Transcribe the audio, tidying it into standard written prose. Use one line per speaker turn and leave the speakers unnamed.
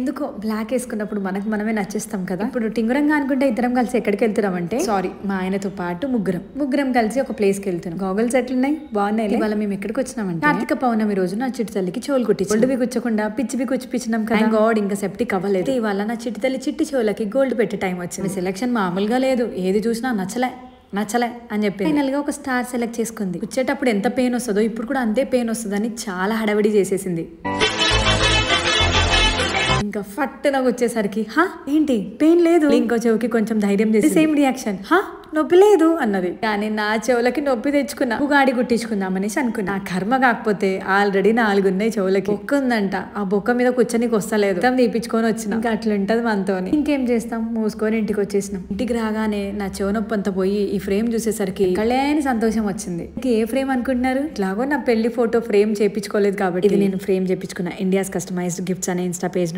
ఎందుకో బ్లాక్ వేసుకున్నప్పుడు మనకు మనమే నచ్చేస్తాం కదా. ఇప్పుడు టింగురంగా అనుకుంటే ఇద్దరం కలిసి ఎక్కడికి వెళ్తున్నాం అంటే, సారీ మా ఆయనతో పాటు ముగ్గురం కలిసి ఒక ప్లేస్ కి వెళ్తున్నాం. గోగల్స్ ఎట్లున్నాయి, బాగున్నాయి. ఇవాళ మేము ఎక్కడికి వచ్చినామంటే కార్తీక పౌర్ణమి రోజు నా చిట్టి తల్లికి చెవులు కుట్టి గోల్డ్ కూర్చోకుండా పిచ్చివి కూర్చిపించినాం కదా. గాడ్ ఇంకా సెప్టిక్ అవ్వలేదు. ఇవాళ నా చిట్టి తల్లి చిట్టి చెవులకి గోల్డ్ పెట్టే టైం వచ్చింది. సెలక్షన్ మామూలుగా లేదు, ఏది చూసినా నచ్చలే అని చెప్పి ఫైనల్ గా ఒక స్టార్ సెలెక్ట్ చేసుకుంది. వచ్చేటప్పుడు ఎంత పెయిన్ వస్తుందో ఇప్పుడు కూడా అంతే పెయిన్ వస్తుందని చాలా హడావిడి చేసేసింది. ఇంకా ఫట్టుగా వచ్చేసరికి ఏంటి పెయిన్ లేదు, ఇంకో చెవికి కొంచెం ధైర్యం చేసి సేమ్ రియాక్షన్ నొప్పి లేదు అన్నది. కానీ నా చెవులకి నొప్పి తెచ్చుకున్నా, ఉగాడి కుట్టించుకుందాం అనేసి అనుకున్నా. కర్మ కాకపోతే ఆల్రెడీ 4 ఉన్నాయి చెవులకి. బొక్క ఉందంట, ఆ బొక్క మీద కూర్చొనికి వస్తలేదు, తీపించుకొని వచ్చిన. ఇంకా అట్లుంటది మనతో. ఇంకేం చేస్తాం, మూసుకొని ఇంటికి వచ్చేసినాం. ఇంటికి రాగానే నా చెవు నొప్పి అంతా పోయి ఈ ఫ్రేమ్ చూసేసరికి కళ్యాణి సంతోషం వచ్చింది. ఏ ఫ్రేమ్ అనుకుంటున్నారు, ఇట్లాగో నా పెళ్లి ఫోటో ఫ్రేమ్ చేయించుకోలేదు కాబట్టి ఇది నేను ఫ్రేమ్ చేయించుకున్నా ఇండియాస్ కస్టమైజ్డ్ గిఫ్ట్స్ అనే ఇన్స్టా పేజ్ నుండి.